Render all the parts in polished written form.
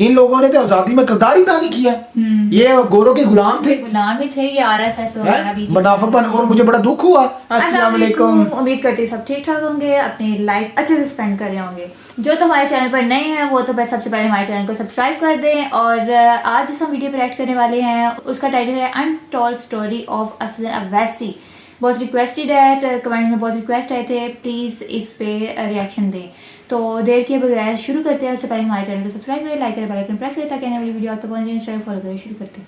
इन लोगों ने तो आजादी में किरदार ही अदा नहीं किया। ये गोरों के गुलाम थे, गुलाम ही थे, ये आरएसएस वगैरह भी। मुनाफापन। और मुझे बड़ा दुख हुआ। अस्सलाम वालेकुम। उम्मीद करती सब ठीक ठाक होंगे, अपनी लाइफ अच्छे से स्पेंड कर रहे होंगे। जो तो हमारे चैनल पर नए हैं वो तो बस सबसे पहले हमारे चैनल को सब्सक्राइब कर दें। और आज जिस हम वीडियो पे रिएक्ट करने वाले हैं उसका टाइटल है untold story of Aslam Owaisi. बहुत रिक्वेस्टेड है, कमेंट में बहुत रिक्वेस्ट आए थे प्लीज़ इस पे रिएक्शन दें। तो देर के बगैर शुरू करते हैं। उससे पहले हमारे चैनल को सब्सक्राइब करें, लाइक करें, बेल आइकन प्रेस करें ताकि आने वाली वीडियो आप तक पहुंच जाए। इंस्टाग्राम फॉलो करें। शुरू करते हैं।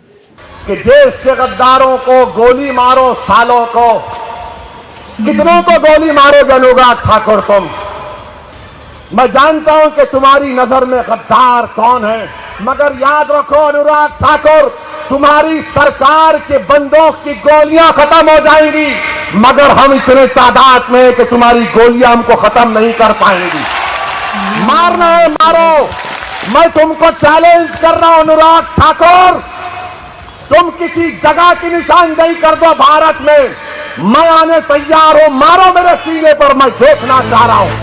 कि देश के गद्दारों को गोली मारो, सालों को कितनों को गोली मारो अनुराग ठाकुर तुम। मैं जानता हूं कि तुम्हारी नजर में गद्दार कौन है, मगर याद रखो अनुराग ठाकुर, तुम्हारी सरकार के बंदूक की गोलियां खत्म हो जाएंगी, मगर हम इतने तादाद में हैं कि तुम्हारी गोलियां हमको खत्म नहीं कर पाएंगी। मारना है मारो। मैं तुमको चैलेंज कर रहा हूं अनुराग ठाकुर, तुम किसी जगह की निशानदेही कर दो भारत में, मैं आने तैयार हूं। मारो मेरे सीने पर, मैं देखना चाह रहा हूं।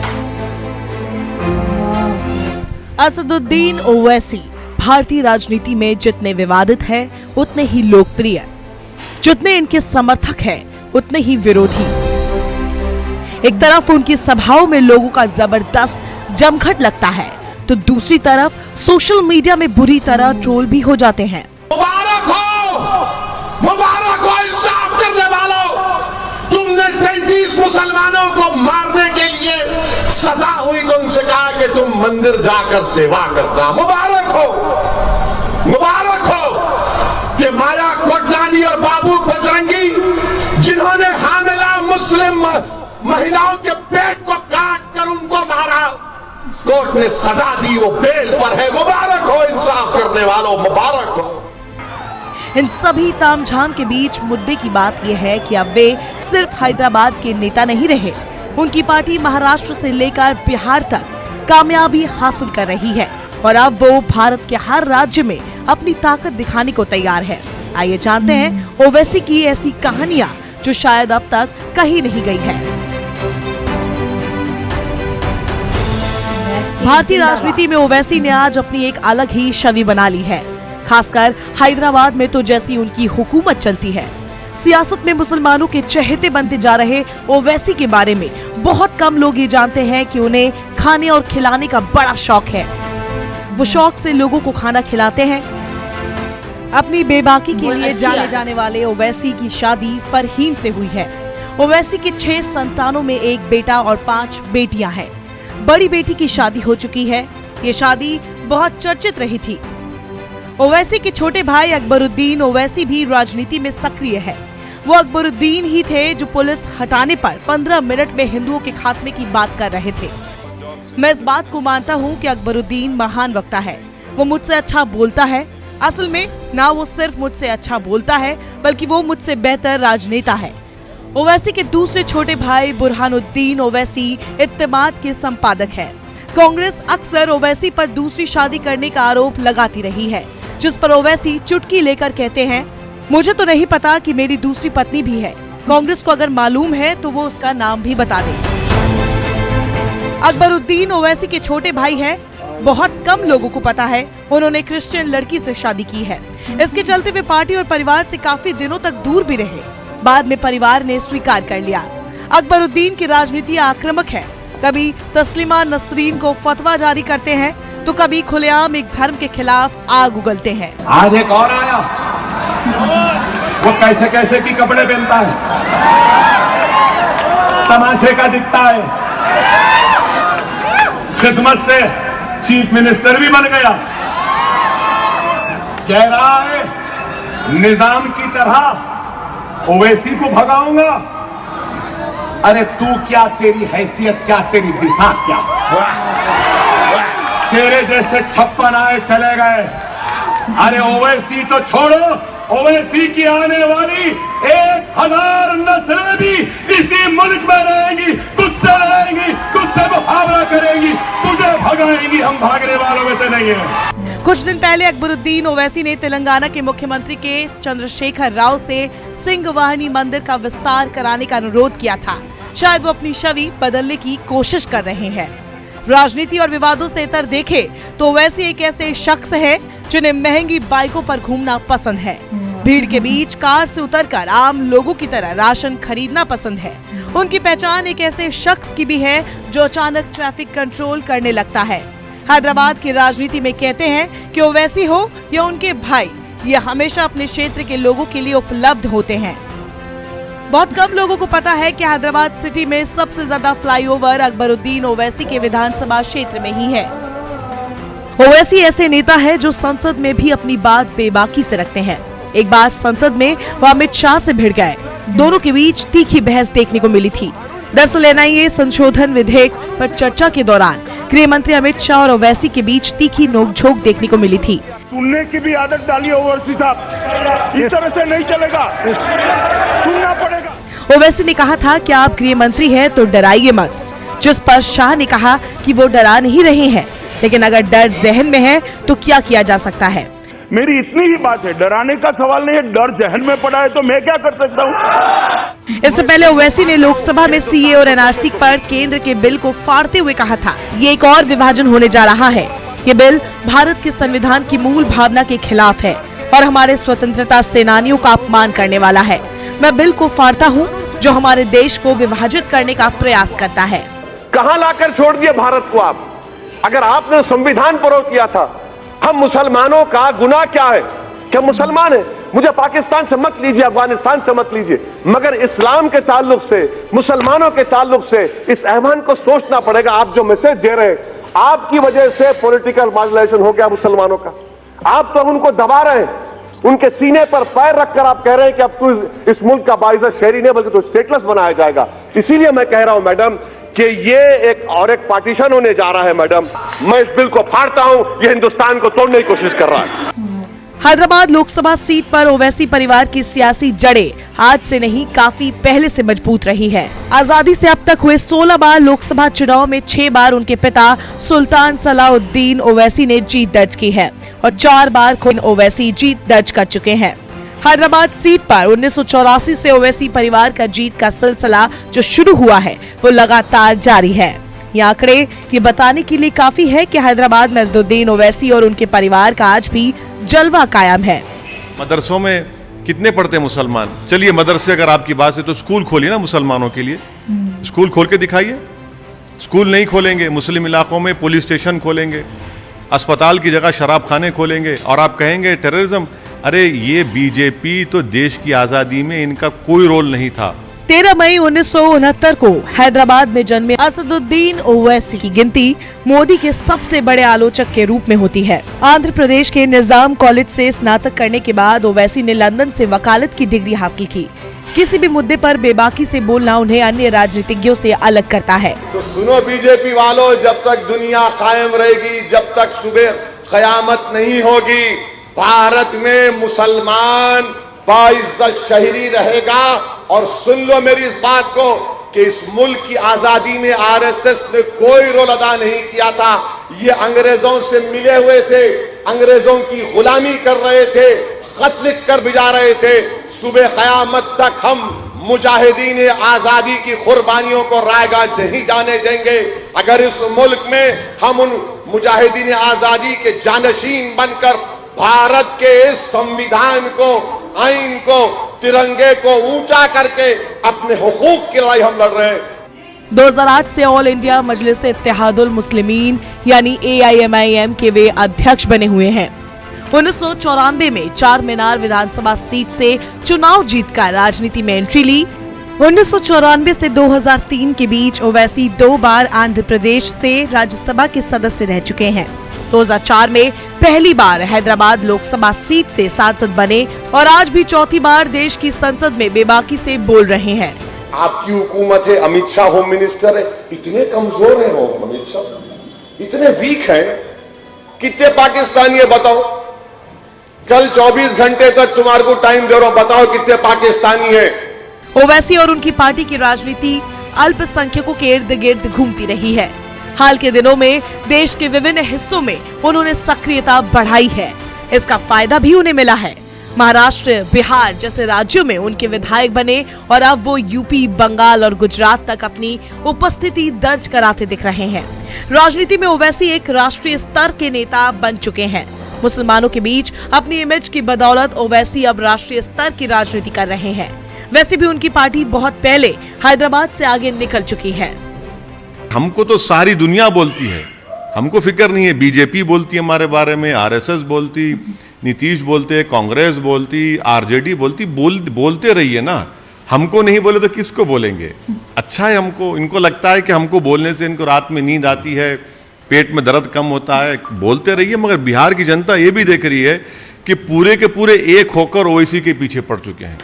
असदुद्दीन ओवैसी भारतीय राजनीति में जितने विवादित हैं उतने ही लोकप्रिय, जितने इनके समर्थक हैं उतने ही विरोधी। एक तरफ उनकी सभाओं में लोगों का जबरदस्त जमघट लगता है तो दूसरी तरफ सोशल मीडिया में बुरी तरह ट्रोल भी हो जाते हैं। मुबारक हो इंसाफ करने वालों, तुमने 33 मुसलमानों को मारने के लिए सजा हुई तो उनसे कहा कि तुम मंदिर जाकर सेवा करना। मुबारक हो कि माया कोटलानी और बाबू बजरंगी जिन्होंने हामिला मुस्लिम महिलाओं के पेट को काट कर उनको मारा, कोर्ट ने सजा दी, वो बेल पर है। मुबारक हो इंसाफ करने वालों, मुबारक हो। इन सभी तामझाम के बीच मुद्दे की बात यह है कि अब वे सिर्फ हैदराबाद के नेता नहीं रहे, उनकी पार्टी महाराष्ट्र से लेकर बिहार तक कामयाबी हासिल कर रही है और अब वो भारत के हर राज्य में अपनी ताकत दिखाने को तैयार है। आइए जानते हैं ओवैसी की ऐसी कहानियां जो शायद अब तक कही नहीं गई है। भारतीय राजनीति में ओवैसी ने आज अपनी एक अलग ही छवि बना ली है, खासकर हैदराबाद में तो जैसी उनकी हुकूमत चलती है। सियासत में मुसलमानों के चहेते बनते जा रहे ओवैसी के बारे में बहुत कम लोग ये जानते हैं कि उन्हें खाने और खिलाने का बड़ा शौक है। वो शौक से लोगों को खाना खिलाते हैं। अपनी बेबाकी के लिए जाने जाने वाले ओवैसी की शादी फरहीन से हुई है। ओवैसी के 6 संतानों में एक बेटा और 5 बेटियां हैं। बड़ी बेटी की शादी हो चुकी है। ये शादी बहुत चर्चित रही थी। ओवैसी के छोटे भाई अकबरुद्दीन ओवैसी भी राजनीति में सक्रिय है। वो अकबरुद्दीन ही थे जो पुलिस हटाने पर 15 मिनट में हिंदुओं के खात्मे की बात कर रहे थे। मैं इस बात को मानता हूँ कि अकबरुद्दीन महान वक्ता है। वो मुझसे अच्छा बोलता है। असल में ना वो सिर्फ मुझसे अच्छा बोलता है बल्कि वो मुझसे बेहतर राजनेता है। ओवैसी के दूसरे छोटे भाई बुरहानुद्दीन ओवैसी इत्तेमाद के संपादक है। कांग्रेस अक्सर ओवैसी पर दूसरी शादी करने का आरोप लगाती रही है, जिस पर ओवैसी चुटकी लेकर कहते हैं, मुझे तो नहीं पता कि मेरी दूसरी पत्नी भी है। कांग्रेस को अगर मालूम है तो वो उसका नाम भी बता दे। अकबरुद्दीन ओवैसी के छोटे भाई हैं। बहुत कम लोगों को पता है उन्होंने क्रिश्चियन लड़की से शादी की है। इसके चलते वे पार्टी और परिवार से काफी दिनों तक दूर भी रहे। बाद में परिवार ने स्वीकार कर लिया। अकबरुद्दीन की राजनीति आक्रामक है। कभी तस्लीमा नसरीन को फतवा जारी करते हैं तो कभी खुलेआम एक धर्म के खिलाफ आग उगलते हैं। आज एक और आया, वो कैसे कैसे की कपड़े पहनता है, तमाशे का दिखता है, किस्मत से चीफ मिनिस्टर भी बन गया। कह रहा है निजाम की तरह ओवैसी को भगाऊंगा। अरे तू क्या, तेरी हैसियत क्या, तेरी दिशा क्या? तेरे जैसे 56 आए चले गए। अरे ओवैसी तो छोड़ो, ओवैसी की आने वाली 1000 नस्लें भी इसी मुल्क में रहेंगी, तुझसे लड़ेंगी, तुझसे मुकाबला करेंगी, तुझे भगाएंगी। हम भागने वालों में से नहीं है। कुछ दिन पहले अकबरुद्दीन ओवैसी ने तेलंगाना के मुख्यमंत्री के चंद्रशेखर राव से सिंह वाहिनी मंदिर का विस्तार कराने का अनुरोध किया था। शायद वो अपनी छवि बदलने की कोशिश कर रहे हैं। राजनीति और विवादों से इतर देखे तो ओवैसी एक ऐसे शख्स है जिन्हें महंगी बाइकों पर घूमना पसंद है, भीड़ के बीच कार से उतरकर आम लोगों की तरह राशन खरीदना पसंद है। उनकी पहचान एक ऐसे शख्स की भी है जो अचानक ट्रैफिक कंट्रोल करने लगता है। हैदराबाद की राजनीति में कहते हैं कि ओवैसी हो या उनके भाई, ये हमेशा अपने क्षेत्र के लोगों के लिए उपलब्ध होते हैं। बहुत कम लोगों को पता है कि हैदराबाद सिटी में सबसे ज्यादा फ्लाईओवर अकबरुद्दीन ओवैसी के विधानसभा क्षेत्र में ही है। ओवैसी ऐसे नेता है जो संसद में भी अपनी बात बेबाकी से रखते हैं। एक बार संसद में वो अमित शाह से भिड़ गए, दोनों के बीच तीखी बहस देखने को मिली थी। दरअसल एनआईए संशोधन विधेयक पर चर्चा के दौरान गृह मंत्री अमित शाह और ओवैसी के बीच तीखी नोकझोंक देखने को मिली थी। सुनने की भी आदत डाली ओवैसी साहब, इस तरह से नहीं चलेगा, सुनना पड़ेगा। ओवैसी ने कहा था कि आप गृह मंत्री हैं तो डराइए मत, जिस पर शाह ने कहा कि वो डरा नहीं रहे हैं, लेकिन अगर डर जहन में है तो क्या किया जा सकता है। मेरी इतनी ही बात है, डराने का सवाल नहीं है, डर जहन में पड़ा है तो मैं क्या कर सकता हूँ। इससे पहले ओवैसी ने लोकसभा में सीए और एनआरसी पर केंद्र के बिल को फाड़ते हुए कहा था, ये एक और विभाजन होने जा रहा है। ये बिल भारत के संविधान की मूल भावना के खिलाफ है और हमारे स्वतंत्रता सेनानियों का अपमान करने वाला है। मैं बिल को फाड़ता हूँ जो हमारे देश को विभाजित करने का प्रयास करता है। कहां लाकर छोड़ दिए भारत को आप? अगर आपने संविधान पर किया था, हम मुसलमानों का गुनाह क्या है कि हम मुसलमान हैं? मुझे पाकिस्तान से मत लीजिए, अफगानिस्तान से मत लीजिए, मगर इस्लाम के ताल्लुक से, मुसलमानों के ताल्लुक से इस ऐवान को सोचना पड़ेगा। आप जो मैसेज दे रहे हैं, आपकी वजह से पॉलिटिकल माइग्रेशन हो गया मुसलमानों का। आप तो उनको दबा रहे हैं, उनके सीने पर पैर रखकर आप कह रहे हैं कि अब तू इस मुल्क का बाइज़्ज़त शहरी नहीं बल्कि तो स्टेटलेस बनाया जाएगा। इसीलिए मैं कह रहा हूं मैडम कि ये एक पार्टीशन होने जा रहा है। मैडम, मैं इस बिल को फाड़ता हूं, ये हिंदुस्तान को तोड़ने की कोशिश कर रहा है। हैदराबाद लोकसभा सीट पर ओवैसी परिवार की सियासी जड़ें आज से नहीं काफी पहले से मजबूत रही है। आजादी से अब तक हुए 16 बार लोकसभा चुनाव में 6 बार उनके पिता सुल्तान सलाउद्दीन ओवैसी ने जीत दर्ज की है और 4 बार खुद ओवैसी जीत दर्ज कर चुके हैं। हैदराबाद सीट पर 1984 से ओवैसी परिवार का जीत का सिलसिला जो शुरू हुआ है वो लगातार जारी है। ये आंकड़े ये बताने के लिए काफी है कि हैदराबाद में अजदुद्दीन ओवैसी और उनके परिवार का आज भी जलवा कायम है। मदरसों में कितने पढ़ते हैं मुसलमान? चलिए मदरसे अगर आपकी बात है तो स्कूल खोलिए ना मुसलमानों के लिए, स्कूल खोल के दिखाइए। स्कूल नहीं खोलेंगे, मुस्लिम इलाकों में पुलिस स्टेशन खोलेंगे, अस्पताल की जगह शराब खाने खोलेंगे और आप कहेंगे टेररिज्म। अरे ये बीजेपी तो देश की आजादी में इनका कोई रोल नहीं था। 13 मई 1969 को हैदराबाद में जन्मे असदुद्दीन ओवैसी की गिनती मोदी के सबसे बड़े आलोचक के रूप में होती है। आंध्र प्रदेश के निजाम कॉलेज से स्नातक करने के बाद ओवैसी ने लंदन से वकालत की डिग्री हासिल की। किसी भी मुद्दे पर बेबाकी से बोलना उन्हें अन्य राजनीतिज्ञों से अलग करता है। तो सुनो बीजेपी वालों, जब तक दुनिया कायम रहेगी, जब तक सुबह कयामत नहीं होगी, भारत में मुसलमान बाइज़्ज़त शहरी रहेगा। और सुन लो मेरी इस बात को कि इस मुल्क की आजादी में आरएसएस ने कोई रोल अदा नहीं किया था। ये अंग्रेजों से मिले हुए थे, अंग्रेजों की गुलामी कर रहे थे, खत लिख कर भिजा रहे थे। सुबह कयामत तक हम मुजाहिदीन आजादी की कुर्बानियों को रायगा नहीं जाने देंगे। अगर इस मुल्क में हम उन मुजाहिदीन आजादी के जानशीन बनकर भारत के इस संविधान को, आइन को, तिरंगे को ऊंचा करके अपने हुकूक की लड़ाई हम लड़ रहे हैं। 2008 से ऑल इंडिया मजलिस इत्तेहादुल मुस्लिमीन यानी AIMIM के वे अध्यक्ष बने हुए हैं। 1994 में चार मीनार विधानसभा सीट से चुनाव जीतकर राजनीति में एंट्री ली। 1994 से 2003 के बीच ओवैसी 2 बार आंध्र प्रदेश से राज्यसभा के सदस्य रह चुके हैं। 2004 में पहली बार हैदराबाद लोकसभा सीट से सांसद बने और आज भी चौथी बार देश की संसद में बेबाकी से बोल रहे हैं। आपकी हुकूमत है, अमित शाह होम मिनिस्टर है, इतने कमजोर है हो अमित शाह, इतने वीक हैं। कितने पाकिस्तानी है बताओ? कल 24 घंटे तक तुम्हारे को टाइम दे रहा हूं, बताओ कितने पाकिस्तानी है? ओवैसी और उनकी पार्टी की राजनीति अल्पसंख्यकों के इर्द गिर्द घूमती रही है। हाल के दिनों में देश के विभिन्न हिस्सों में उन्होंने सक्रियता बढ़ाई है। इसका फायदा भी उन्हें मिला है। महाराष्ट्र, बिहार जैसे राज्यों में उनके विधायक बने और अब वो यूपी, बंगाल और गुजरात तक अपनी उपस्थिति दर्ज कराते दिख रहे हैं। राजनीति में ओवैसी एक राष्ट्रीय स्तर के नेता बन चुके हैं। मुसलमानों के बीच अपनी इमेज की बदौलत ओवैसी अब राष्ट्रीय स्तर की राजनीति कर रहे हैं। वैसे भी उनकी पार्टी बहुत पहले हैदराबाद से आगे निकल चुकी है। हमको तो सारी दुनिया बोलती है, हमको फिक्र नहीं है। बीजेपी बोलती है हमारे बारे में, आरएसएस बोलती, नीतीश बोलते, कांग्रेस बोलती, आरजेडी बोलती, बोलते रहिए ना। हमको नहीं बोले तो किसको बोलेंगे? अच्छा है हमको, इनको लगता है कि हमको बोलने से इनको रात में नींद आती है, पेट में दर्द कम होता है, बोलते रहिए। मगर बिहार की जनता ये भी देख रही है कि पूरे के पूरे एक होकर ओवैसी के पीछे पड़ चुके हैं।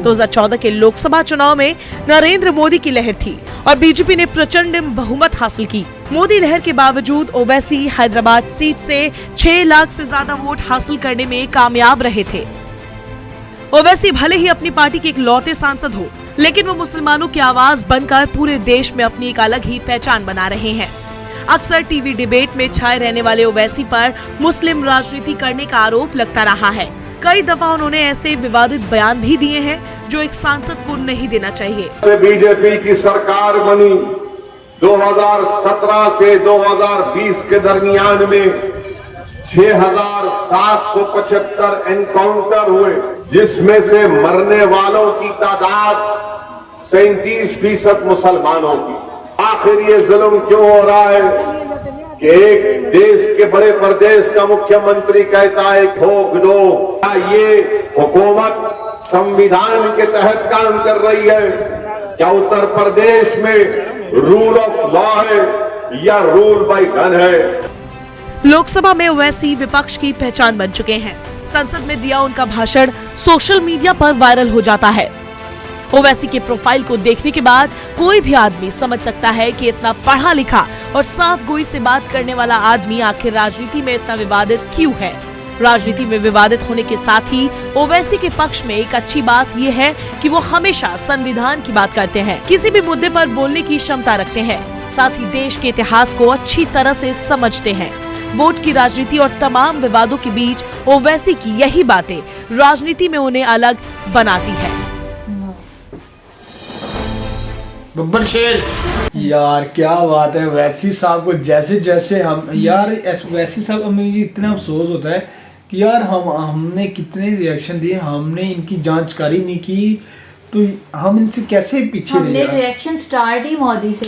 2014 के लोकसभा चुनाव में नरेंद्र मोदी की लहर थी और बीजेपी ने प्रचंड बहुमत हासिल की। मोदी लहर के बावजूद ओवैसी हैदराबाद सीट से 6 लाख से ज्यादा वोट हासिल करने में कामयाब रहे थे। ओवैसी भले ही अपनी पार्टी के इकलौते सांसद हो, लेकिन वो मुसलमानों की आवाज बनकर पूरे देश में अपनी एक अलग ही पहचान बना रहे हैं। अक्सर टीवी डिबेट में छाए रहने वाले ओवैसी पर मुस्लिम राजनीति करने का आरोप लगता रहा है। कई दफा उन्होंने ऐसे विवादित बयान भी दिए हैं जो एक सांसद को नहीं देना चाहिए। बीजेपी की सरकार बनी 2017 से 2020 के दरमियान में 6,775 एनकाउंटर हुए, जिसमें से मरने वालों की तादाद 37% मुसलमानों की। आखिर ये जुल्म क्यों हो रहा है कि एक देश के बड़े प्रदेश का मुख्यमंत्री कहता है ठोक दो? क्या ये हुकूमत संविधान के तहत काम कर रही है? क्या उत्तर प्रदेश में रूल ऑफ लॉ है या रूल बाय गन है? लोकसभा में ओवैसी विपक्ष की पहचान बन चुके हैं। संसद में दिया उनका भाषण सोशल मीडिया पर वायरल हो जाता है। ओवैसी के प्रोफाइल को देखने के बाद कोई भी आदमी समझ सकता है कि इतना पढ़ा लिखा और साफ गोई से बात करने वाला आदमी आखिर राजनीति में इतना विवादित क्यों है। राजनीति में विवादित होने के साथ ही ओवैसी के पक्ष में एक अच्छी बात यह है कि वो हमेशा संविधान की बात करते हैं, किसी भी मुद्दे पर बोलने की क्षमता रखते हैं, साथ ही देश के इतिहास को अच्छी तरह से समझते हैं। वोट की राजनीति और तमाम विवादों के बीच ओवैसी की यही बातें राजनीति में उन्हें अलग बनाती है। बब्बर शेर यार क्या बात है। वैसी साहब को जैसे जैसे हम यार वैसी साहब हमें इतना अफसोस होता है कि यार हमने कितने रिएक्शन दिए, हमने इनकी जानकारी नहीं की, तो हम इनसे कैसे पीछे हमने रिएक्शन स्टार्ट ही मोदी से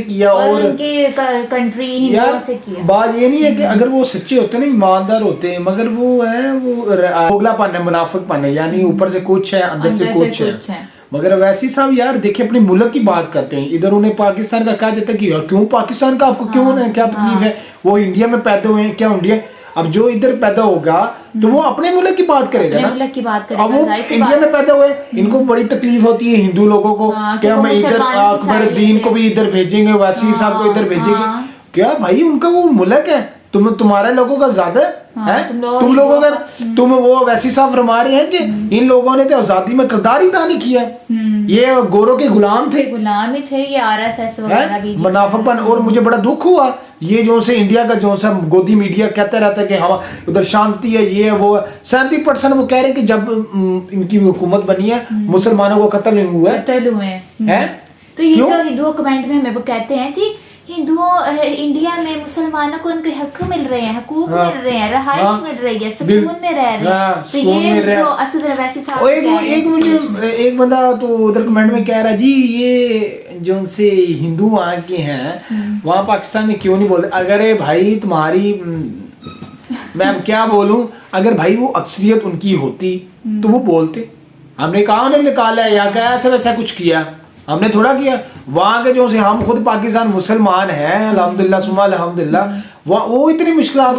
किया और उनके कंट्री हिंदुओं से किया। बात ये नहीं है कि अगर वो सच्चे होते ना, ईमानदार होते हैं, मगर वो है वो दोगलापन है, मुनाफिकपन है, यानी ऊपर से कुछ है अंदर से कुछ है। मगर वैसी साहब यार देखिए अपने मुल्क की बात करते हैं, इधर उन्हें पाकिस्तान का कहा जाता है कि क्यों पाकिस्तान का आपको क्यों है, क्या तकलीफ है? वो इंडिया में पैदा हुए हैं, क्या इंडिया अब जो इधर पैदा होगा तो वो अपने मुल्क की बात करेगा ना। मुल्क की बात करेगा। अब वो इंडिया में पैदा हुए, इनको बड़ी तकलीफ होती है हिंदू लोगों को, क्या हम इधर अकबर दीन को भी इधर भेजेंगे, वैसी साहब को इधर भेजेंगे? क्या भाई उनका वो मुल्क है, तुम्हारे लोगों का ज्यादा है। तुम लोगों का तुम वो वैसी साहब फरमा रहे हैं कि इन लोगों ने तो आजादी में किरदार ही अदा नहीं किया, ये गोरों के गुलाम थे, ये आरएसएस वगैरह भी मुनाफिकपन। और मुझे बड़ा दुख हुआ ये जो से इंडिया का जो सा गोदी मीडिया कहता रहता है कि हम उधर शांति है, ये वो 37% वो कह रहे हैं कि जब इनकी हुकूमत बनी है मुसलमानों को कत्ल हुए हैं। तो ये जो हिंदुओं कमेंट में हमें वो कहते हैं कि हिंदुओं इंडिया में मुसलमानों को उनके हक मिल रहे हैं, हकूक मिल रहे हैं, रहाइश मिल रही है, सुकून में रह रहे हैं। तो ये जो असद वैसी साहब एक बंदा तो उधर कमेंट में कह रहा है जी ये जो से हिंदू वहाँ के हैं वहाँ पाकिस्तान में क्यों नहीं बोलते? अगर भाई तुम्हारी मैं क्या बोलूं, अगर भाई वो अक्सरियत उनकी होती तो वो बोलते। हमने कहा उन्हें निकाला है या क्या ऐसा वैसा कुछ किया, हमने थोड़ा किया। वहाँ के जो से हम खुद पाकिस्तान मुसलमान हैं अल्हम्दुलिल्लाह सुम्मा अल्हम्दुलिल्लाह, वो इतनी मुश्किलात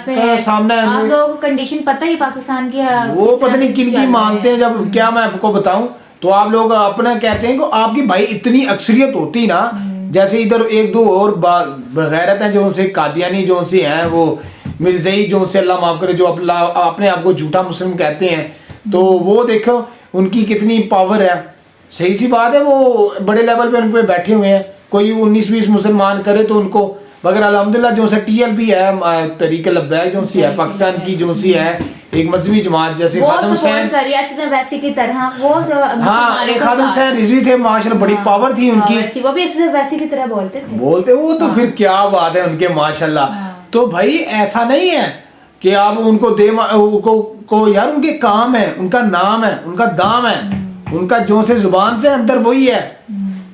का सामना है। आप लोगों को कंडीशन पता ही पाकिस्तान की, वो पता नहीं किन की मानते हैं। जब क्या मैं आपको बताऊं तो आप लोग अपना कहते हैं कि आपकी भाई इतनी अक्सरियत होती ना, जैसे इधर एक दो और गैरत हैं जो से कादियानी जो से हैं, वो मिर्ज़ई जो से अल्लाह माफ करे, जो अपने आप को झूठा मुस्लिम कहते हैं, तो वो देखो उनकी कितनी पावर है। सही सी बात है, वो बड़े लेवल पे उन पे बैठे हुए हैं। कोई 19-20 मुसलमान करे तो उनको मगर अल्हम्दुलिल्लाह जो से TLP है तरीके लब्बैक जो सी है पाकिस्तान की जो सी है एक मजहबी जमात जैसे वो खादम सपोर्ट हुसैन, कर रही है ऐसे वैसे की तरह वो हाँ एक खादम हुसैन रिजवी थे माशाल्लाह, बड़ी पावर थी उनकी, वो भी ऐसे वैसे की तरह बोलते थे। वो तो फिर क्या बात है उनके माशाल्लाह। तो भाई ऐसा नहीं है कि आप उनको को यार उनके काम है, उनका नाम है, उनका दाम है, उनका जो से जुबान से अंदर वही है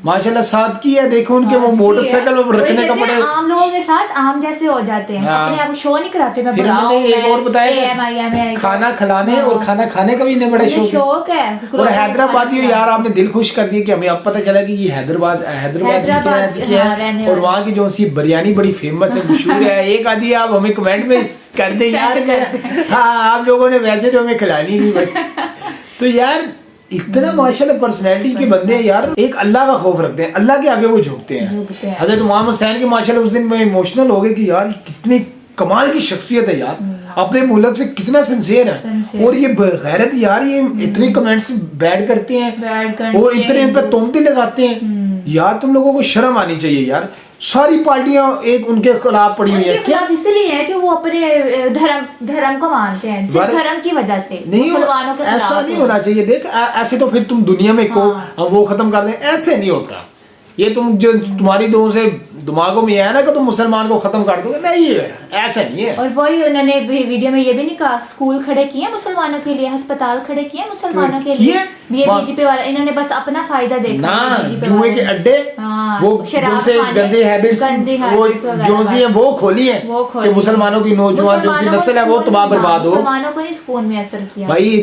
माशाल्लाह। सादगी है, देखो उनके वो मोटरसाइकिल रखने का बड़े आम लोगों के साथ आम जैसे हो जाते हैं, अपने आप शो नहीं कराते। मैं फिर मैंने एक और बताया खाना खिलाने और खाना खाने का भी इन्हें बड़े शौक है। और हैदराबादी यार आपने दिल खुश कर दिया कि हमें अब पता चला कि ये हैदराबाद की है और वहाँ की जो सी बिरयानी बड़ी फेमस है, मशहूर है। एक आधी आप हमें कमेंट में कर दें यार, हाँ आप लोगों ने वैसे तो हमें खिलानी नहीं भाई। तो यार इतना माशाल्लाह पर्सनैलिटी के बंदे हैं यार, एक अल्लाह का खौफ रखते हैं, अल्लाह के आगे वो झुकते हैं। हजरत मोहम्मद हुसैन की माशाल्लाह उस दिन में इमोशनल हो गए कि यार कितनी कमाल की शख्सियत है यार, अपने मुल्क से कितना सिंसियर है और ये गैरत यार, ये इतने कमेंट्स बैड करते हैं और इतने इन पर तोहमतें लगाते हैं यार। तुम लोगों को शर्म आनी चाहिए यार। सारी पार्टियां एक उनके खिलाफ पड़ी हुई है, क्या इसलिए है कि वो अपने धर्म को मानते हैं, सिर्फ धर्म की वजह से। नहीं ऐसा नहीं होना चाहिए। देख ऐसे तो फिर तुम दुनिया में को वो खत्म कर दें, ऐसे नहीं होता। ये तुम जो तुम्हारी दोनों से दिमागों में है ना कि तुम मुसलमान को खत्म कर दोगे, नहीं है, ऐसा नहीं है। और वही उन्होंने वीडियो में ये भी नहीं कहा स्कूल खड़े किए मुसलमानों के लिए, अस्पताल खड़े किए मुसलमानों के लिए, ये बीजेपी वाला इन्होंने बस अपना फायदा देखा ना। जुए के अड्डे, वो जो से गंदे हैबिट्स वो जो सी है वो खोली है कि मुसलमानों की नौजवान जो सी नस्ल है वो तबाह बर्बाद हो। मुसलमानों को नहीं सुकून में असर किया भाई।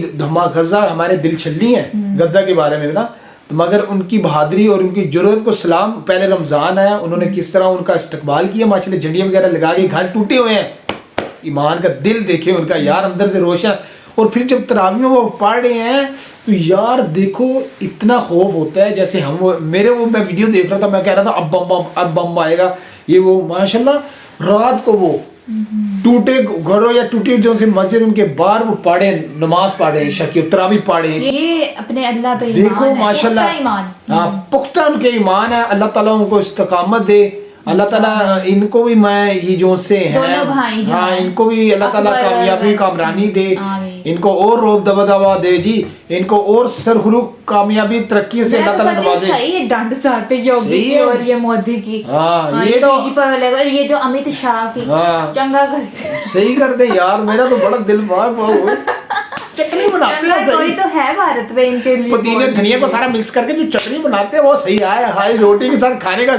गजा हमारे दिल छलनी है गजा के बारे में ना, मगर उनकी बहादुरी और उनकी जरूरत को सलाम। पहले रमजान आया, उन्होंने किस तरह उनका इस्तकबाल किया माशाल्लाह, झंडियां वगैरह लगा के, घर टूटे हुए हैं, ईमान का दिल देखे उनका यार अंदर से रोशन। और फिर जब तरावी में वो पढ़ रहे हैं तो यार देखो इतना खौफ होता है। जैसे हम मैं वीडियो देख रहा था, मैं कह रहा था अब बम आएगा, ये वो माशाल्लाह रात को वो टूटे घरों या टूटे जो से मस्जिद उनके बाहर वो पढ़े, नमाज पढ़े, शकी तरावी पढ़े। ये अपने अल्लाह पे देखो माशाल्लाह, हाँ पुख्ता उनके ईमान है। अल्लाह ताला उनको इस्तकामत दे, अल्लाह ताला इनको भी मैं ये जो से हैं हाँ इनको भी अल्लाह ताला कामयाबी कामरानी दे, इनको और रोब दबा दे जी, इनको और सरखुरुख कामयाबी तरक्की से अल्लाह ताला नवाजे। सही है डांट चाहते योगी की और ये मोदी की, ये तो ये जो अमित शाह की चंगा करते, सही कर दे यार। मेरा तो बड़ा दिल चटनी बनाते हैं सही तो है भारत में इनके लिए, पुदीने धनिया को सारा मिक्स करके जो चटनी बनाते हैं वो सही आया, हाई रोटी के साथ खाने का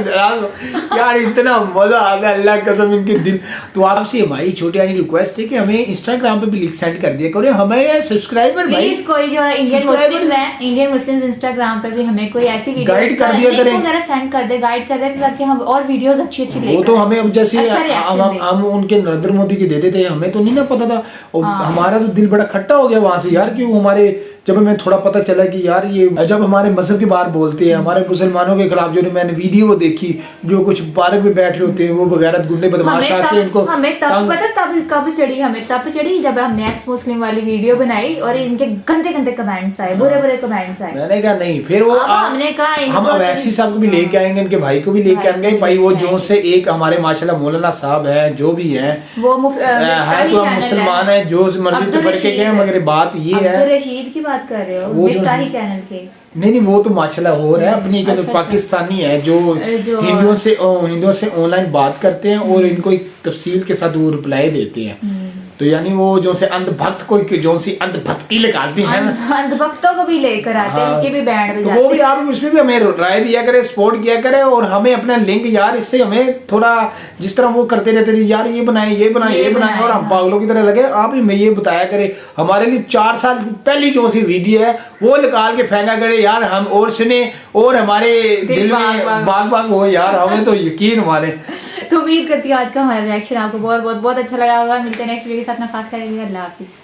यार इतना मजा आ गया अल्लाह कसम इनके दिल। तो आपसे हमारी छोटी यानी रिक्वेस्ट है कि हमें इंस्टाग्राम पे भी लिंक सेंड कर दिया करो हमें सब्सक्राइबर भाई, कोई जो इंडियन मुस्लिम्स हैं, इंडियन मुस्लिम्स इंस्टाग्राम पे भी हमें कोई ऐसी वीडियो गाइड कर दिया करें, वगैरह सेंड कर दे, गाइड कर दे ताकि हम और वीडियोस अच्छी लेकर। वो तो हमें अब जैसे हम उनके नरेंद्र मोदी के देते थे, हमें तो नहीं ना पता था और हमारा तो दिल बड़ा खट्टा हो गया वहां से यार, कि हमारे जब हमें थोड़ा पता चला कि यार ये जब हमारे मजहब के बाहर बोलते हैं, हमारे मुसलमानों के खिलाफ, जो मैंने वीडियो देखी जो कुछ पार्क में बैठ रहे होते हैं वो वगैरह गुंडे बदमाश आके इनको, हमें तब पता तब कब चढ़ी, हमें तब चढ़ी जब हमने एक्स मुस्लिम वाली वीडियो बनाई और इनके गंदे गंदे कमेंट्स आए, बुरे बुरे कमेंट्स आए। मैंने कहा नहीं, फिर वो हमने कहा हम अवैसी साहब को भी लेके आएंगे, इनके भाई को भी लेके आएंगे भाई। वो जो से एक हमारे माशाल्लाह मौलाना साहब है जो भी है वो है तो मुसलमान है, जो मर्जी तो फर्क है, मगर बात ये है रशीद की बात कर रहे हो चैनल के, नहीं वो तो माशाल्लाह हो रहा है अपनी पाकिस्तानी है जो हिंदुओं से ऑनलाइन बात करते हैं और इनको एक तफसील के साथ वो रिप्लाई देते हैं। तो यानी वो जो से अंधभक्त कोई जो सी अंधभक्ति निकालती है ना, अंधभक्तों को भी लेकर आते हैं, उनके भी बैंड बजाते हैं। वो भी आप उसमें भी हमें राय दिया करे, सपोर्ट किया करे और हमें अपना लिंक यार, इससे हमें थोड़ा जिस तरह वो करते रहते थे यार ये बनाए ये बनाए और हम पागलों की तरह लगे, आप ही में ये बताया करे। हमारे लिए 4 साल पहली जो सी वीडियो है वो निकाल के फेंका करे यार, हम और सुने और हमारे दिल में बाग हो यार, हमें तो यकीन हमारे। तो उम्मीद करती हूँ आज का हमारा रिएक्शन आपको बहुत अच्छा लगा होगा। मिलते हैं नेक्स्ट वीडियो के साथ, अपना खास करेंगे। अल्लाह हाफिज।